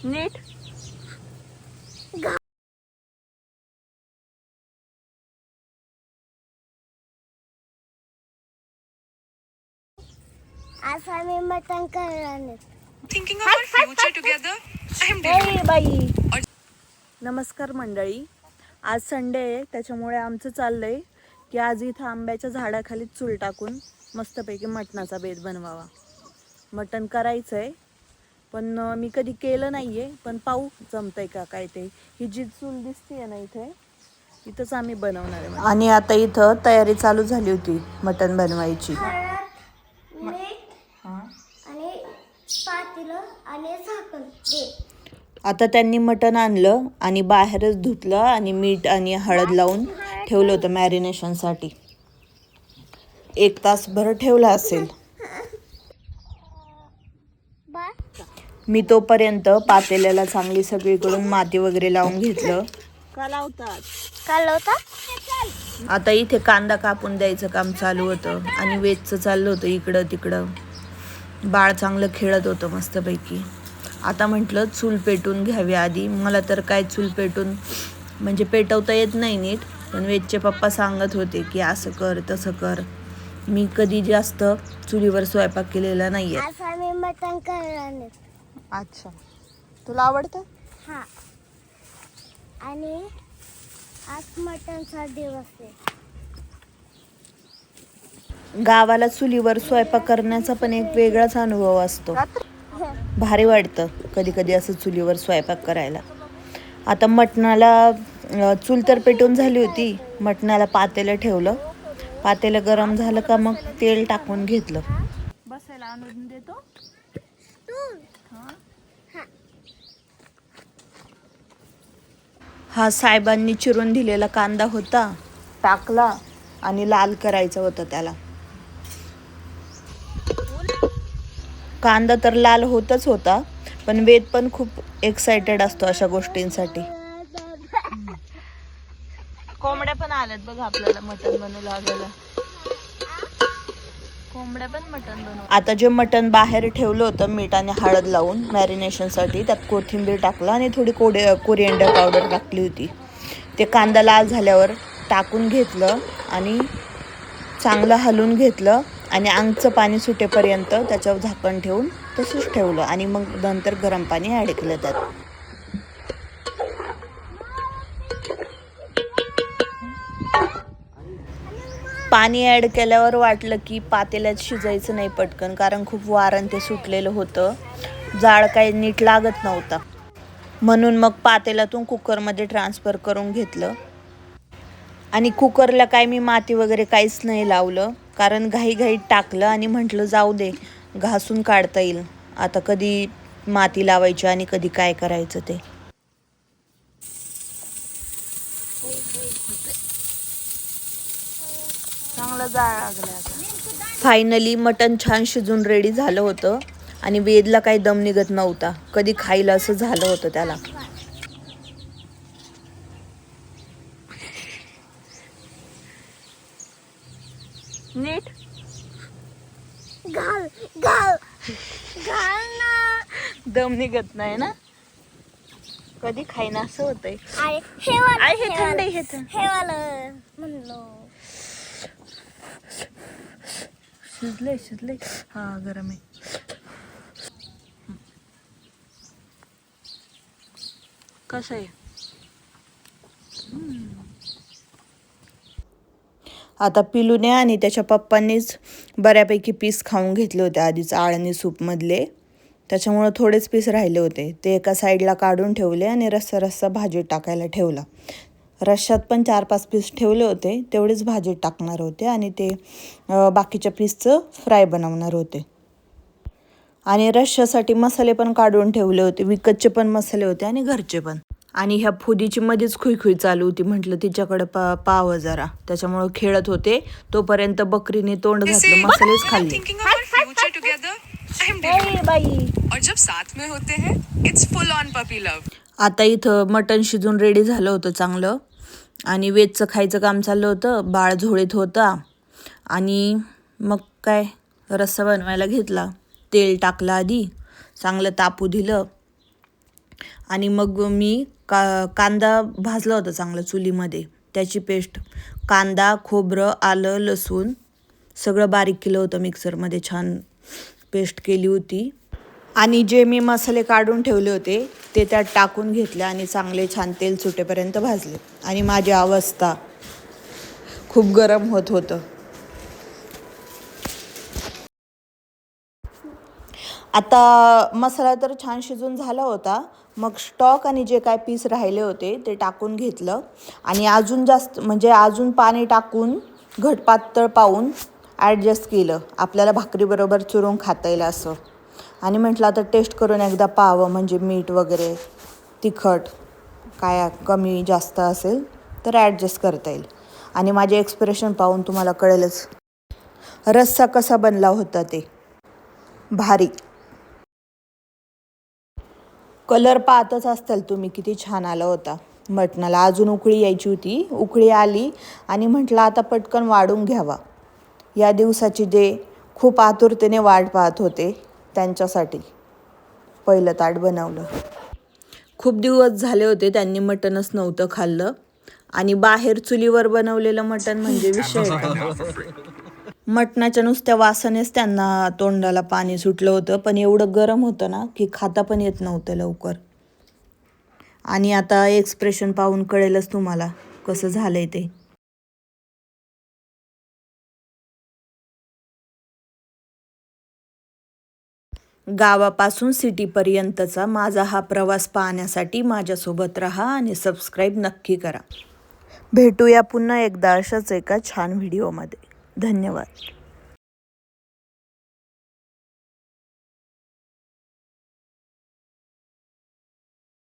नीट आज आम्ही मटण करणार. Thinking of our future together. I am deluded. बाई. नमस्कार मंडळी, आज संडे आहे त्याच्यामुळे आमचं चाललंय की आज इथं आंब्याच्या झाडाखाली चूल टाकून मस्तपैकी मटणाचा बेत बनवावा. मटण करायचं आहे पण मी कधी केलं नाही आहे, पण पाहू जमतंय का काय ते. ही जी चूल दिसते ना इथंच आम्ही बनवणार आहे. आणि आता इथं तयारी चालू झाली होती मटण बनवायची. मीठ आणि पातेलं आणि झाकण दे. आता त्यांनी मटण आणलं आणि बाहेरच धुतलं आणि मीठ आणि हळद लावून ठेवलं होतं मॅरिनेशनसाठी. 1 तासभर ठेवलं असेल. मी तोपर्यंत पातेल्याला चांगली सगळीकडून माती वगैरे लावून घेतलं. का लावतात? आता इथे कांदा कापून द्यायचं काम चालू होतं आणि वेचचं चाललं होतं इकडं तिकडं. बाळ चांगलं खेळत होतं मस्तपैकी. आता म्हटलं चूल पेटून घ्यावी आधी. मला तर काय चूल पेटून म्हणजे पेटवता येत नाही नीट, पण वेदचे पप्पा सांगत होते की असं कर तसं कर. मी कधी जास्त चुलीवर स्वयंपाक केलेला नाही आहे. आज आम्ही मटण करणार. अच्छा, तुला आवडतं? हा, आणि आज मटणचा दिवस आहे. गावाला चुलीवर स्वयंपाक करण्याचा पण एक वेगळाच अनुभव असतो. भारी वाटतं कधी कधी असं चुलीवर स्वयंपाक करायला. आता मटणाला चूल तर पेटून झाली होती. मटणाला पातेलं ठेवलं. पातेलं गरम झालं का मग तेल टाकून घेतलं. बसायला आणून देतो. हा साहेबांनी चिरून दिलेला कांदा होता, टाकला आणि लाल करायचं होतं त्याला. कांदा तर लाल होतच होता, पण वेद पण खूप एक्साइटेड असतो अशा गोष्टींसाठी. कोंबड्या पण आल्यात बघ आपल्याला मटण बनवू लागायला. कोंबड्या पण मटण बनवू. आता जे मटण बाहेर ठेवलं होतं मीठ आणि हळद लावून मॅरिनेशनसाठी, त्यात कोथिंबीर टाकला आणि थोडी कोरिएंडर पावडर टाकली होती. ते कांदा लाल झाल्यावर टाकून घेतलं आणि चांगलं हलवून घेतलं आणि अंगचं पाणी सुटेपर्यंत त्याच्यावर झाकण ठेवून तसंच ठेवलं आणि मग नंतर गरम पाणी ॲड केलं त्यात. पाणी ॲड केल्यावर वाटलं की पातेल्यात शिजायचं नाही पटकन, कारण खूप वारण ते सुटलेलं होतं. जाळ काही नीट लागत नव्हता, म्हणून मग पातेल्यातून कुकरमध्ये ट्रान्सफर करून घेतलं. आणि कुकरला काय मी माती वगैरे काहीच नाही लावलं, कारण घाईघाईत टाकलं आणि म्हटलं जाऊ दे घासून काढता येईल. आता कधी माती लावायची आणि कधी काय करायचं ते. चांगलं जाळ लागलं. आता फायनली मटण छान शिजून रेडी झालं होतं आणि वेदला काही दम निघत नव्हता. कधी खायला असं झालं होतं त्याला. नीट घाल घाल घाल ना. दम निघत नाही ना, कधी खाईना असं होतंय. हे वाला, हे थंड आहे, हे वाला म्हणलो. शिजले हा गरम आहे. कसं आहे? आता पिलूने आणि त्याच्या पप्पांनीच बऱ्यापैकी पीस खाऊन घेतले होते आधीच आळणी सूपमधले, त्याच्यामुळं थोडेच पीस राहिले होते. ते एका साईडला काढून ठेवले आणि रस्सा भाजीत टाकायला ठेवला. रश्श्यात पण 4-5 पीस ठेवले होते, तेवढेच भाजीत टाकणार होते आणि ते बाकीच्या पीसचं फ्राय बनवणार होते. आणि रश्श्यासाठी मसाले पण काढून ठेवले होते, विकतचे पण मसाले होते आणि घरचे पण. आणि ह्या फुदीची मध्येच खुई चालू होती, म्हटलं तिच्याकडे पाहावं जरा, त्याच्यामुळं खेळत होते. तोपर्यंत बकरीने तोंड घातलं, मसालेच खाल्ले. Thinking of our future together. I am deluded. बाई. और जब साथ में होते हैं, it's full on puppy love. आता इथं मटण शिजून रेडी झालं होतं चांगलं आणि वेदचं खायचं काम चाललं होतं. बाळ झोळीत होता आणि मग काय रस्सा बनवायला घेतला. तेल टाकलं आधी, चांगलं तापू दिलं आणि मग मी कांदा भाजला होता चांगला चुलीमध्ये, त्याची पेस्ट, कांदा, खोबरं, आलं, लसूण सगळं बारीक केलं होतं मिक्सरमध्ये, छान पेस्ट केली होती. आणि जे मी मसाले काढून ठेवले होते ते त्यात टाकून घेतले आणि चांगले छान तेल सुटेपर्यंत भाजले. आणि माझी अवस्था, खूप गरम होत होतं. आता मसाला तर छान शिजून झाला होता. मग स्टॉक आणि जे काय पीस राहिले होते ते टाकून घेतलं आणि अजून जास्त म्हणजे अजून पाणी टाकून घट पातळ पाहून ॲडजस्ट केलं, आपल्याला भाकरीबरोबर चुरून खाता येईल असं. आणि म्हटलं आता टेस्ट करून एकदा पाहावं, म्हणजे मीठ वगैरे तिखट काय कमी जास्त असेल तर ॲडजस्ट करता येईल. आणि माझे एक्सप्रेशन पाहून तुम्हाला कळेलच रस्सा कसा बनला होता ते. भारी. कलर पाहतच असताल तुम्ही किती छान आला होता मटणाला. अजून उकळी यायची होती, उकळी आली आणि म्हटलं आता पटकन वाढून घ्यावा. या दिवसाची जे खूप आतुरतेने वाट पाहत होते त्यांच्यासाठी पहिलं ताट बनवलं. खूप दिवस झाले होते त्यांनी मटणच नव्हतं खाल्लं. आणि बाहेर चुलीवर बनवलेलं मटण म्हणजे विषय. मटणाच्या नुसत्या वासानेच त्यांना तोंडाला पाणी सुटलं होतं. पण एवढं गरम होतं ना की खाता पण येत नव्हतं लवकर. आणि आता एक्सप्रेशन पाहून कळेलच तुम्हाला कसं झालंय ते. गावापासून सिटीपर्यंतचा माझा हा प्रवास पाहण्यासाठी माझ्यासोबत राहा आणि सबस्क्राईब नक्की करा. भेटूया पुन्हा एकदा अशाच एका छान व्हिडिओमध्ये. धन्यवाद.